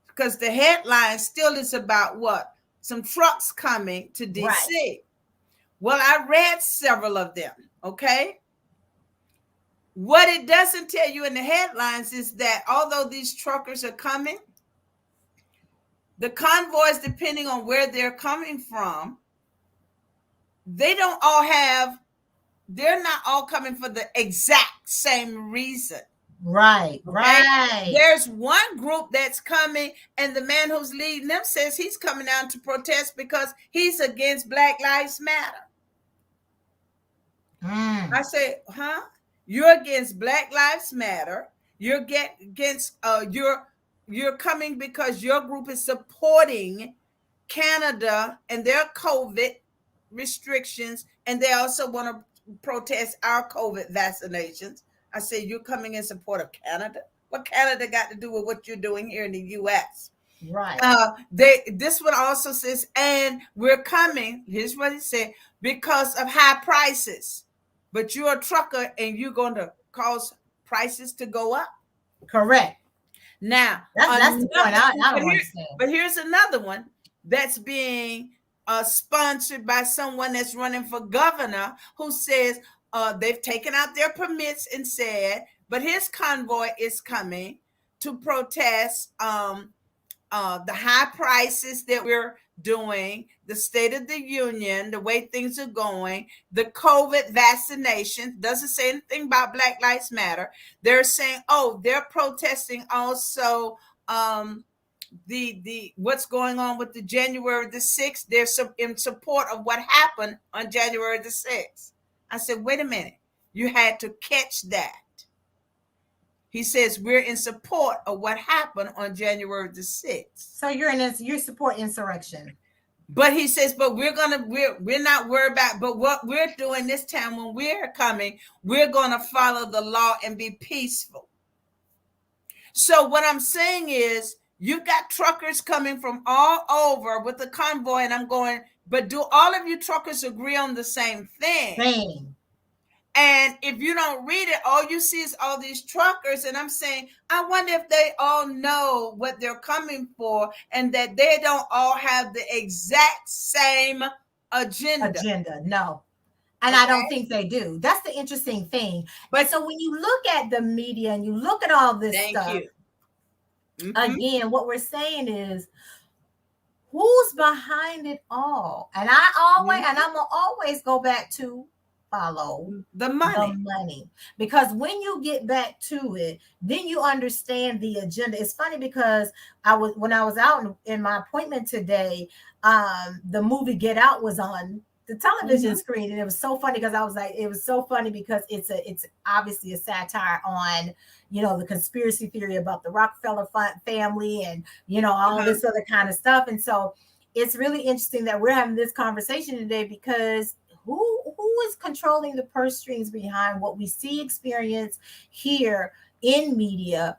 Because the headline still is about what? Some trucks coming to D.C. Right. Well, I read several of them, okay? What it doesn't tell you in the headlines is that although these truckers are coming, the convoys, depending on where they're coming from, they're not all coming for the exact same reason. Right, okay? Right. There's one group that's coming, and the man who's leading them says he's coming out to protest because he's against Black Lives Matter. I said, huh? You're against Black Lives Matter. You're against you're coming because your group is supporting Canada and their COVID restrictions, and they also want to protest our COVID vaccinations. I said, you're coming in support of Canada? What Canada got to do with what you're doing here in the U.S.? Right. This one also says, and we're coming, here's what it said, because of high prices. But you're a trucker and you're going to cause prices to go up. Correct. Now, that's the point I don't understand. But here's another one that's being sponsored by someone that's running for governor who says they've taken out their permits and said, but his convoy is coming to protest the high prices that we're doing, the State of the Union, the way things are going, the COVID vaccination. Doesn't say anything about Black Lives Matter. They're saying, they're protesting also the what's going on with the January the 6th. They're in support of what happened on January the 6th. I said, wait a minute, you had to catch that. He says we're in support of what happened on January the 6th. So you support insurrection. But he says, but we're not worried about, but what we're doing this time when we're coming, we're going to follow the law and be peaceful. So what I'm saying is, you've got truckers coming from all over with the convoy, and I'm going, but do all of you truckers agree on the same thing? Same. And if you don't read it, all you see is all these truckers. And I'm saying, I wonder if they all know what they're coming for and that they don't all have the exact same agenda. No. And okay. I don't think they do. That's the interesting thing. But so when you look at the media and you look at all this stuff, again, what we're saying is, who's behind it all? And I always, and I'm gonna always go back to follow the money. Because when you get back to it, then you understand the agenda. It's funny because when I was out in my appointment today, the movie Get Out was on the television screen, and it was so funny because I was like, it was so funny because it's obviously a satire on, you know, the conspiracy theory about the Rockefeller family and, you know, all this other kind of stuff. And so it's really interesting that we're having this conversation today, because who is controlling the purse strings behind what we see, experience, hear in media,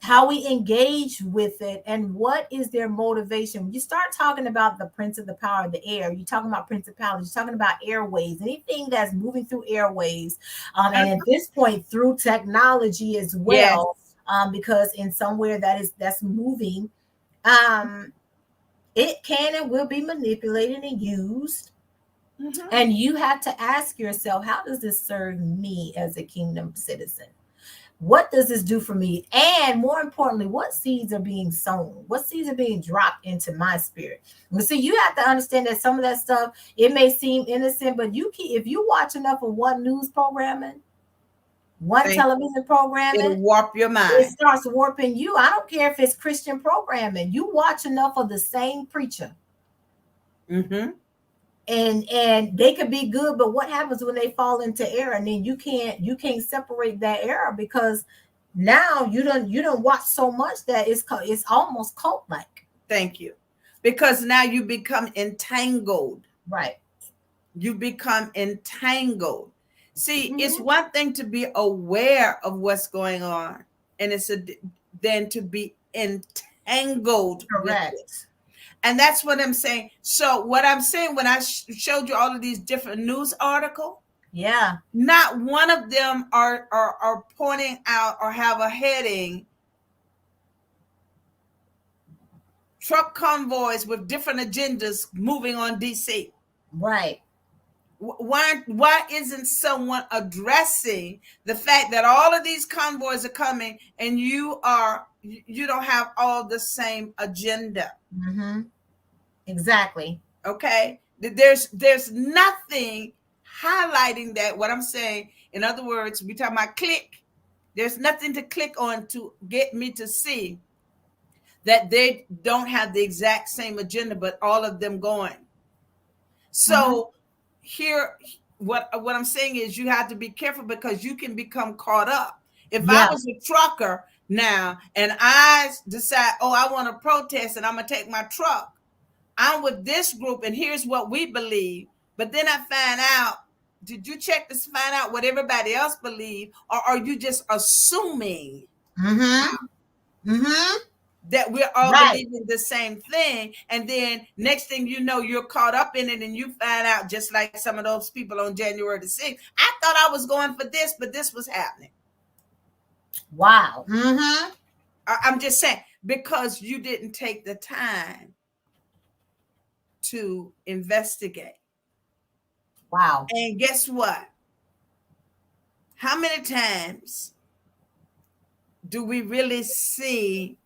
how we engage with it, and what is their motivation. When you start talking about the prince of the power of the air, you're talking about principalities, you're talking about airways, anything that's moving through airways, and at this point through technology as well, because in somewhere that's moving, it can and will be manipulated and used. And you have to ask yourself, how does this serve me as a kingdom citizen? What does this do for me? And more importantly, what seeds are being sown? What seeds are being dropped into my spirit? And see, you have to understand that some of that stuff, it may seem innocent, but if you watch enough of one news programming, television programming, it'll warp your mind. It starts warping you. I don't care if it's Christian programming. You watch enough of the same preacher. And they could be good, but what happens when they fall into error? And then you can't separate that error, because now you don't watch so much that it's almost cult-like. Thank you. Because now you become entangled. Right. You become entangled. See, it's one thing to be aware of what's going on, and then to be entangled. Correct. With it. And that's what I'm saying. So what I'm saying, when I showed you all of these different news articles, not one of them are pointing out or have a heading, truck convoys with different agendas moving on DC. Right. Why isn't someone addressing the fact that all of these convoys are coming and you don't have all the same agenda? Exactly. Okay. There's nothing highlighting that. What I'm saying, in other words, we talking about click. There's nothing to click on to get me to see that they don't have the exact same agenda, but all of them going. So here, what I'm saying is, you have to be careful, because you can become caught up. If I was a trucker now and I decide, I want to protest and I'm gonna take my truck, I'm with this group and here's what we believe. But then I find out, did you check to find out what everybody else believe, or are you just assuming that we're all believing the same thing? And then next thing you know, you're caught up in it, and you find out, just like some of those people on January the 6th, I thought I was going for this, but this was happening. Wow. I'm just saying, because you didn't take the time to investigate. Wow. And guess what? How many times do we really see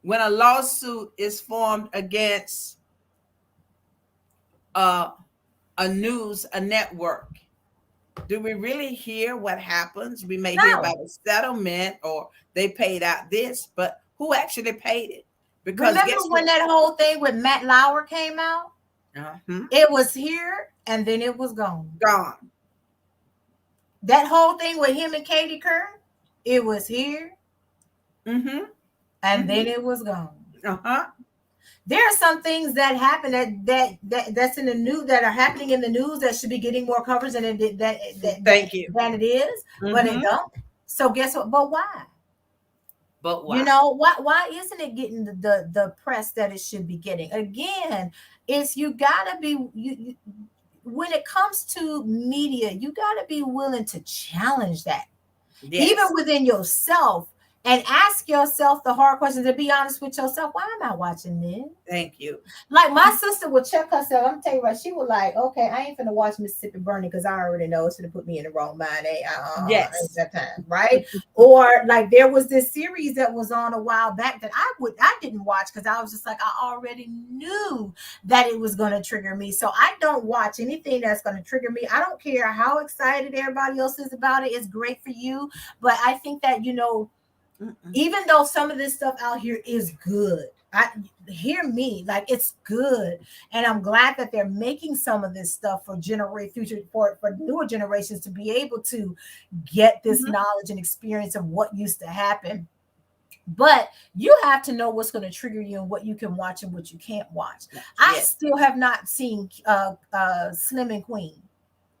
when a lawsuit is formed against a network? Do we really hear what happens? We may hear about a settlement, or they paid out this, but who actually paid it? Because remember when that whole thing with Matt Lauer came out? It was here and then it was gone. That whole thing with him and Katie Kern, it was here and then it was gone. There are some things that happen that's in the news, that are happening in the news, that should be getting more coverage than it is, but it don't. So guess what? But why? You know, why isn't it getting the press that it should be getting? Again, it's you gotta be when it comes to media, you got to be willing to challenge that, Yes. even within yourself, and ask yourself the hard questions, to be honest with yourself. Why am I watching this? Thank you. Like my sister would check herself. I'm telling you what, she was like, okay, I ain't finna watch Mississippi Burning because I already know it's gonna put me in the wrong mind. Yes. Ain't that time, right? Or like there was this series that was on a while back that I didn't watch because I was just like, I already knew that it was gonna trigger me. So I don't watch anything that's gonna trigger me. I don't care how excited everybody else is about it. It's great for you. But I think that, even though some of this stuff out here is good, hear me, like it's good, and I'm glad that they're making some of this stuff for newer generations to be able to get this knowledge and experience of what used to happen. But you have to know what's going to trigger you and what you can watch and what you can't watch. Yes. I still have not seen Slim and Queen.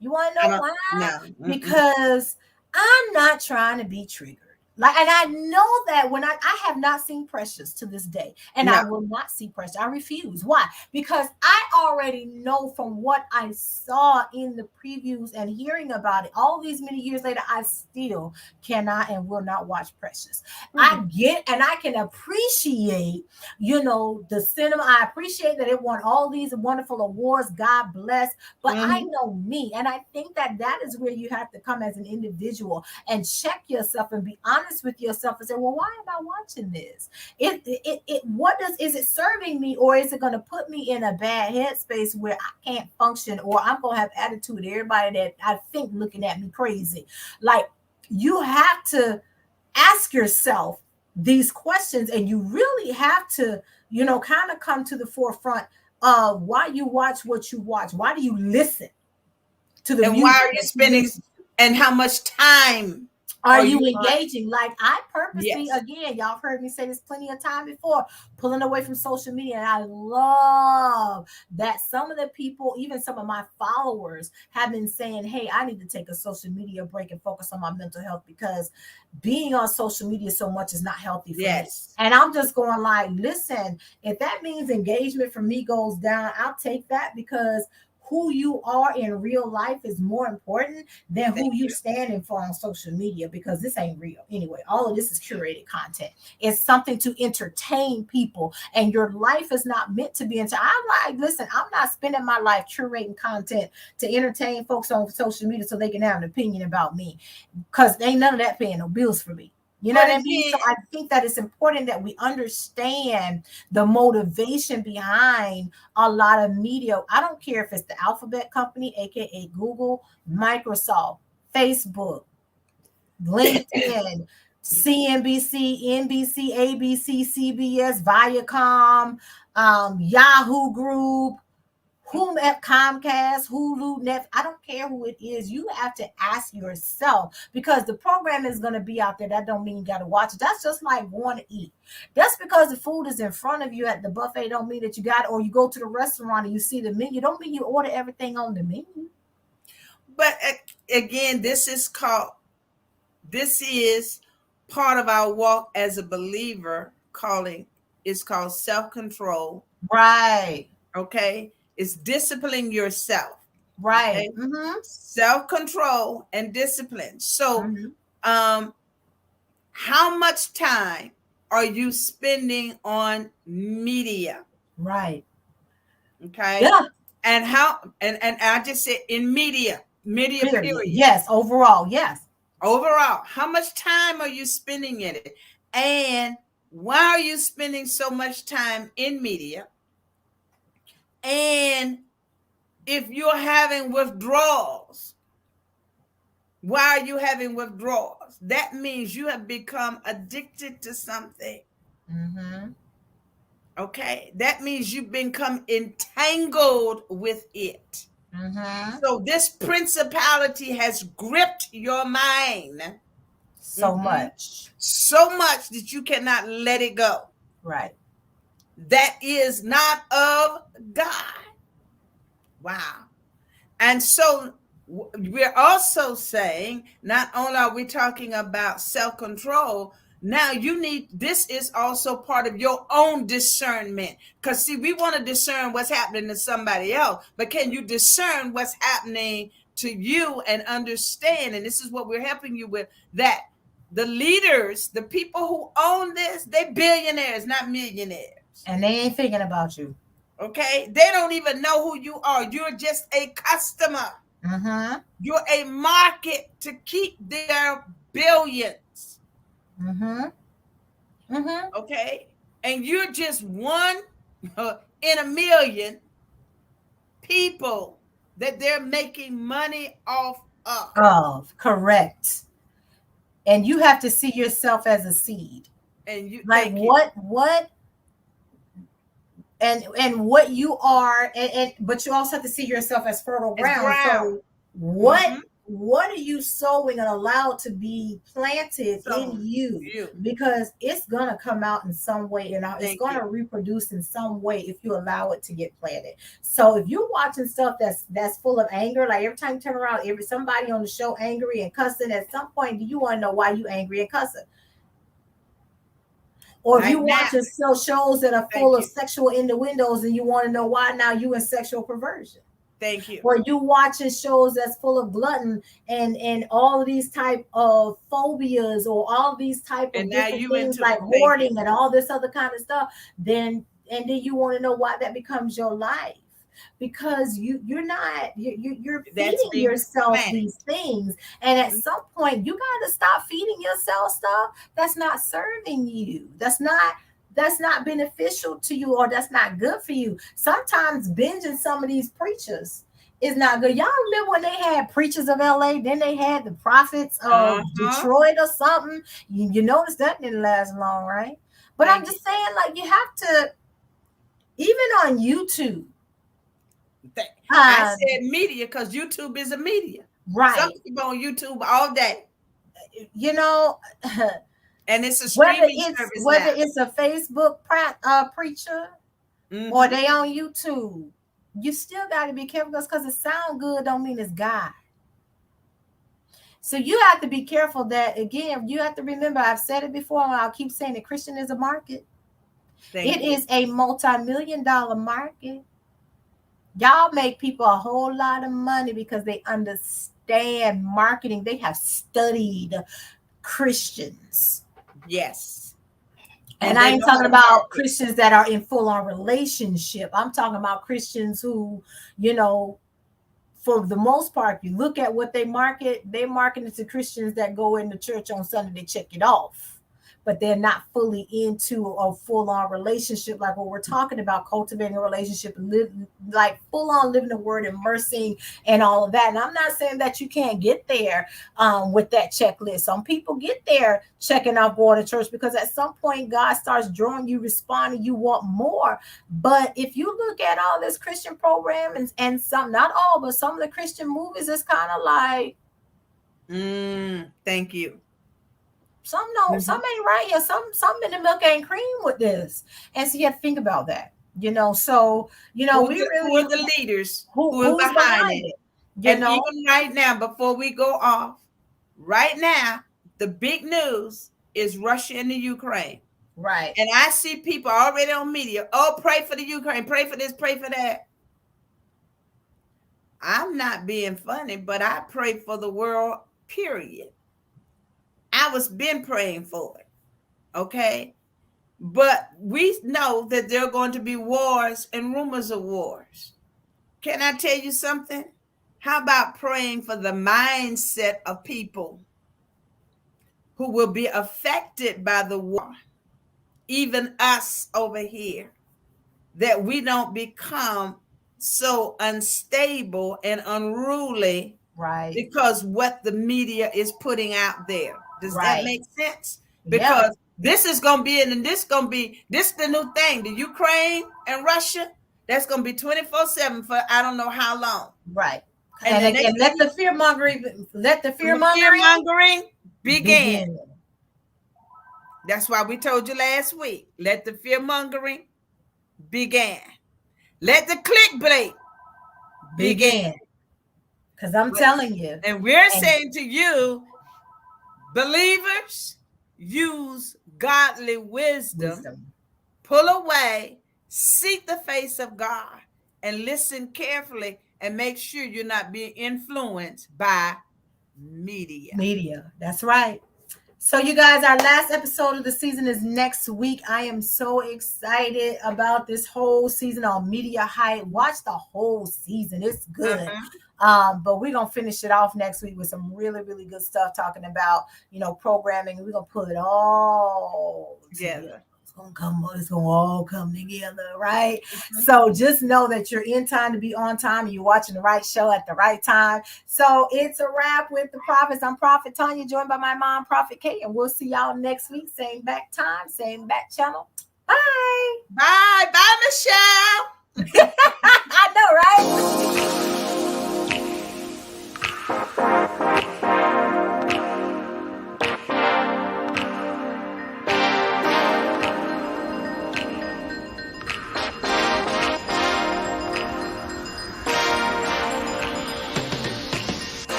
You want to know why? No. Because I'm not trying to be triggered. Like, and I know that when I have not seen Precious to this day, and I will not see Precious. I refuse. Why? Because I already know from what I saw in the previews and hearing about it all these many years later, I still cannot and will not watch Precious. I get, and I can appreciate, the cinema. I appreciate that it won all these wonderful awards. God bless. But I know me, and I think that is where you have to come as an individual and check yourself and be honest with yourself and say, well, why am I watching this? Is it serving me, or is it going to put me in a bad headspace where I can't function, or I'm going to have attitude? Everybody that I think looking at me crazy. Like, you have to ask yourself these questions, and you really have to, kind of come to the forefront of why you watch what you watch. Why do you listen to the music? And why are you spending, and how much time are you engaging? Like, I purposely, again, y'all have heard me say this plenty of time before, pulling away from social media. And I love that some of the people, even some of my followers, have been saying, hey, I need to take a social media break and focus on my mental health, because being on social media so much is not healthy for me. And I'm just going like, listen, if that means engagement for me goes down, I'll take that, because who you are in real life is more important than who you standing for on social media, because this ain't real. Anyway, all of this is curated content. It's something to entertain people, and your life is not meant to be I'm not spending my life curating content to entertain folks on social media so they can have an opinion about me, because ain't none of that paying no bills for me. You know what I mean? So I think that it's important that we understand the motivation behind a lot of media. I don't care if it's the Alphabet Company, aka Google, Microsoft, Facebook, LinkedIn, CNBC, NBC, ABC, CBS, Viacom, Yahoo Group, Comcast, Hulu, Netflix. I don't care who it is. You have to ask yourself, because the program is going to be out there. That don't mean you got to watch it. That's just like going to eat. Just because the food is in front of you at the buffet don't mean that you got it. Or you go to the restaurant and you see the menu, don't mean you order everything on the menu. But again, this is part of our walk as a believer. It's called self-control. Right. Okay. It's disciplining yourself. Right. Okay? Self-control and discipline. So how much time are you spending on media? Right. Okay. Yeah. And I just said in media period. Yes. Overall. Yes. Overall, how much time are you spending in it? And why are you spending so much time in media? And if you're having withdrawals, why are you having withdrawals? That means you have become addicted to something. Okay. That means you've become entangled with it. So this principality has gripped your mind so much that you cannot let it go. Right. That is not of God. Wow. And so we're also saying, not only are we talking about self-control, Now this is also part of your own discernment. Because see, we want to discern what's happening to somebody else, but can you discern what's happening to you and understand? And this is what we're helping you with, that the leaders, the people who own this, they're billionaires, not millionaires. And they ain't thinking about you. Okay? They don't even know who you are. You're just a customer. Mm-hmm. You're a market to keep their billions. Mm-hmm. Mm-hmm. Okay? And you're just one in a million people that they're making money off of. Correct. And you have to see yourself as a seed. And you like what and what you are, and but you also have to see yourself as fertile ground. So what are you sowing and allowed to be planted in you? Because it's gonna come out in some way, and it's gonna reproduce in some way if you allow it to get planted. So if you're watching stuff that's full of anger, like every time you turn around, somebody on the show angry and cussing, at some point, do you want to know why you angry and cussing? Or if you watching shows that are full of sexual innuendos and you want to know why, now you in sexual perversion. Thank you. Or you watching shows that's full of glutton and all of these type of phobias, or all these type of different things like hoarding and all this other kind of stuff, then you want to know why that becomes your life. Because you're feeding yourself these things, and at some point you got to stop feeding yourself stuff that's not serving you, that's not beneficial to you, or that's not good for you. Sometimes binging some of these preachers is not good. Y'all remember when they had Preachers of LA, then they had the Prophets of Detroit or something? You notice that didn't last long, right? But I'm just saying, like, you have to, even on YouTube. I said media because YouTube is a media. Right. Some people on YouTube all day. You know, and it's a streaming service whether it's a Facebook preacher or they on YouTube, you still got to be careful, because it sound good don't mean it's God. So you have to be careful that, again, you have to remember, I've said it before and I'll keep saying it, Christian is a market. It is a multi-million-dollar market. Y'all make people a whole lot of money because they understand marketing. They have studied Christians. Yes. And I ain't talking about Christians that are in full-on relationship. I'm talking about Christians who, for the most part, you look at what they market it to Christians that go into church on Sunday, they check it off. But they're not fully into a full-on relationship, like what we're talking about, cultivating a relationship, like full-on living the word, immersing, and all of that. And I'm not saying that you can't get there with that checklist. Some people get there checking off going to church, because at some point God starts drawing you, responding, you want more. But if you look at all this Christian program and some, not all, but some of the Christian movies, it's kind of like, thank you. Some don't, some ain't right here. Some in the milk ain't cream with this. And so you have to think about that, So, who are the leaders who's behind it? Even right now, before we go off, right now, the big news is Russia and the Ukraine. Right. And I see people already on media, pray for the Ukraine, pray for this, pray for that. I'm not being funny, but I pray for the world, period. I was been praying for it, okay? But we know that there are going to be wars and rumors of wars. Can I tell you something? How about praying for the mindset of people who will be affected by the war, even us over here, that we don't become so unstable and unruly, right? Because what the media is putting out there. Does that make sense? Because this is going to be, this the new thing, the Ukraine and Russia, that's going to be 24/7 for I don't know how long. Right. And let the fear mongering begin. That's why we told you last week, let the fear mongering begin. Let the clickbait begin. Because I'm telling you. And we're saying to you, believers, use godly wisdom, pull away, seek the face of God, and listen carefully, and make sure you're not being influenced by media. That's right. So you guys, our last episode of the season is next week. I am so excited about this whole season on Media Hype. Watch the whole season. It's good. But we're going to finish it off next week with some really, really good stuff talking about, programming. We're going to pull it all together. It's gonna all come together, right? So just know that you're in time to be on time and you're watching the right show at the right time. So it's a wrap with the Prophets. I'm Prophet Tanya, joined by my mom, Prophet Kate, and we'll see y'all next week. Same back time, same back channel. Bye.